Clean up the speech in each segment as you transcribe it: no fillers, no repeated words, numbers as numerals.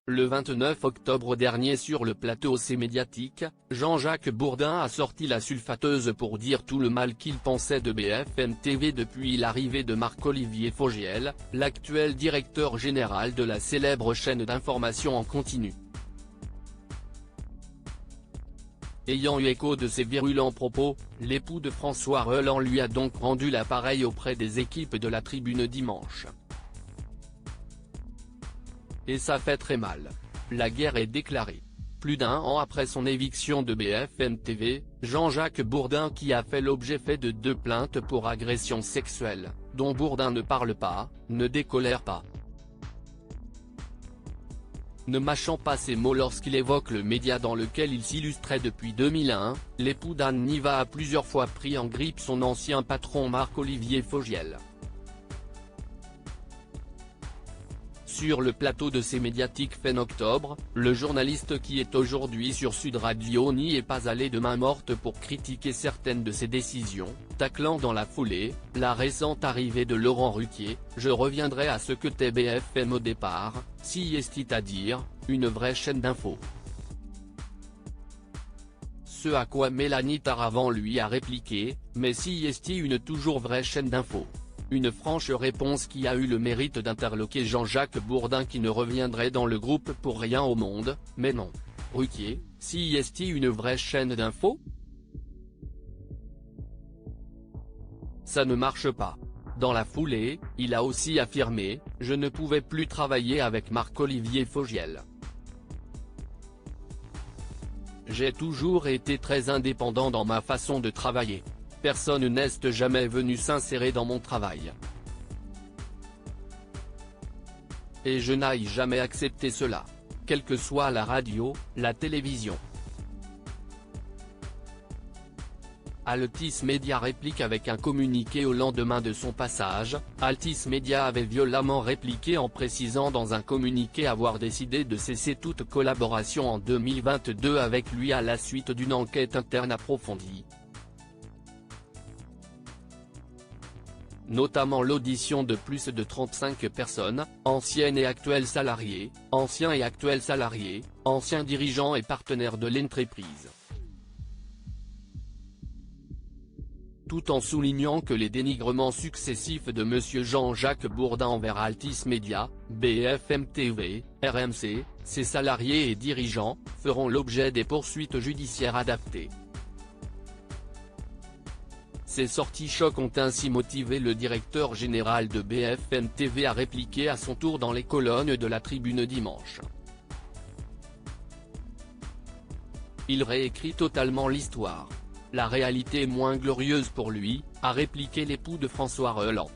Le 29 octobre dernier sur le plateau C'est Médiatique, Jean-Jacques Bourdin a sorti la sulfateuse pour dire tout le mal qu'il pensait de BFM TV depuis l'arrivée de Marc-Olivier Fogiel, l'actuel directeur général de la célèbre chaîne d'information en continu. Ayant eu écho de ses virulents propos, l'époux de François Reland lui a donc rendu l'appareil auprès des équipes de la Tribune dimanche. Et ça fait très mal. La guerre est déclarée. Plus d'un an après son éviction de BFM TV, Jean-Jacques Bourdin qui a fait l'objet de 2 plaintes pour agression sexuelle, dont Bourdin ne parle pas, ne décolère pas. Ne mâchant pas ses mots lorsqu'il évoque le média dans lequel il s'illustrait depuis 2001, l'époux d'Anne Niva a plusieurs fois pris en grippe son ancien patron Marc-Olivier Fogiel. Sur le plateau de C'est Médiatique fin octobre, le journaliste qui est aujourd'hui sur Sud Radio n'y est pas allé de main morte pour critiquer certaines de ses décisions, taclant dans la foulée la récente arrivée de Laurent Ruquier. Je reviendrai à ce que t'es BFM au départ, c'est-à-dire, une vraie chaîne d'infos. Ce à quoi Mélanie Taravant lui a répliqué, mais c'est une toujours vraie chaîne d'infos. Une franche réponse qui a eu le mérite d'interloquer Jean-Jacques Bourdin qui ne reviendrait dans le groupe pour rien au monde, mais non. Ruquier, c'est une vraie chaîne d'infos? Ça ne marche pas. Dans la foulée, il a aussi affirmé « Je ne pouvais plus travailler avec Marc-Olivier Fogiel. J'ai toujours été très indépendant dans ma façon de travailler. Personne n'est jamais venu s'insérer dans mon travail. Et je n'ai jamais accepté cela. Quelle que soit la radio, la télévision. » Altis Media réplique avec un communiqué au lendemain de son passage. Altis Media avait violemment répliqué en précisant dans un communiqué avoir décidé de cesser toute collaboration en 2022 avec lui à la suite d'une enquête interne approfondie. Notamment l'audition de plus de 35 personnes, anciens et actuels salariés, anciens dirigeants et partenaires de l'entreprise. Tout en soulignant que les dénigrements successifs de M. Jean-Jacques Bourdin envers Altis Media, BFM TV, RMC, ses salariés et dirigeants, feront l'objet des poursuites judiciaires adaptées. Ces sorties chocs ont ainsi motivé le directeur général de BFM TV à répliquer à son tour dans les colonnes de la Tribune dimanche. Il réécrit totalement l'histoire. La réalité est moins glorieuse pour lui, a répliqué l'époux de François Reland.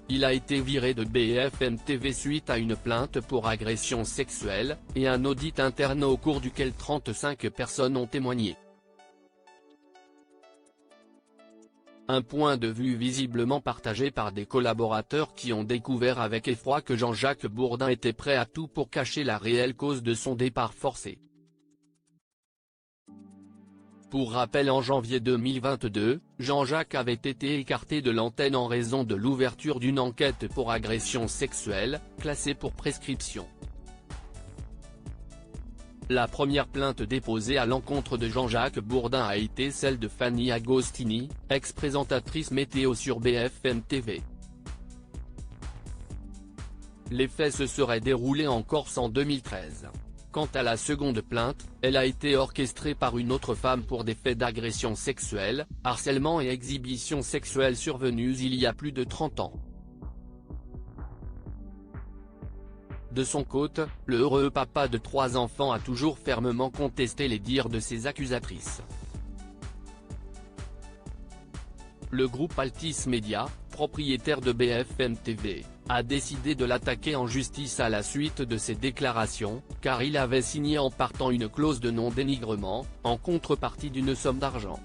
Il a été viré de BFM TV suite à une plainte pour agression sexuelle, et un audit interne au cours duquel 35 personnes ont témoigné. Un point de vue visiblement partagé par des collaborateurs qui ont découvert avec effroi que Jean-Jacques Bourdin était prêt à tout pour cacher la réelle cause de son départ forcé. Pour rappel, en janvier 2022, Jean-Jacques avait été écarté de l'antenne en raison de l'ouverture d'une enquête pour agression sexuelle, classée pour prescription. La première plainte déposée à l'encontre de Jean-Jacques Bourdin a été celle de Fanny Agostini, ex-présentatrice météo sur BFM TV. Les faits se seraient déroulés en Corse en 2013. Quant à la seconde plainte, elle a été orchestrée par une autre femme pour des faits d'agression sexuelle, harcèlement et exhibition sexuelle survenus il y a plus de 30 ans. De son côté, le heureux papa de 3 enfants a toujours fermement contesté les dires de ses accusatrices. Le groupe Altis Media, propriétaire de BFM TV, a décidé de l'attaquer en justice à la suite de ses déclarations, car il avait signé en partant une clause de non-dénigrement, en contrepartie d'une somme d'argent.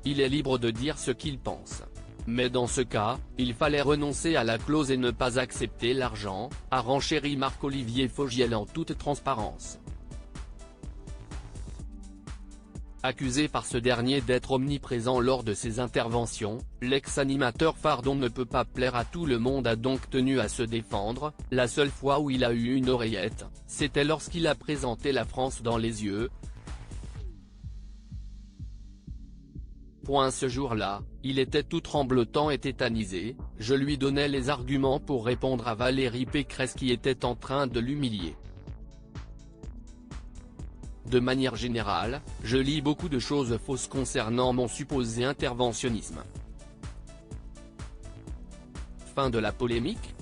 Il est libre de dire ce qu'il pense. Mais dans ce cas, il fallait renoncer à la clause et ne pas accepter l'argent, a renchéri Marc-Olivier Fogiel en toute transparence. Accusé par ce dernier d'être omniprésent lors de ses interventions, l'ex-animateur Fardon ne peut pas plaire à tout le monde a donc tenu à se défendre. La seule fois où il a eu une oreillette, c'était lorsqu'il a présenté la France dans les yeux. Ce jour-là, il était tout tremblotant et tétanisé, je lui donnais les arguments pour répondre à Valérie Pécresse qui était en train de l'humilier. De manière générale, je lis beaucoup de choses fausses concernant mon supposé interventionnisme. Fin de la polémique.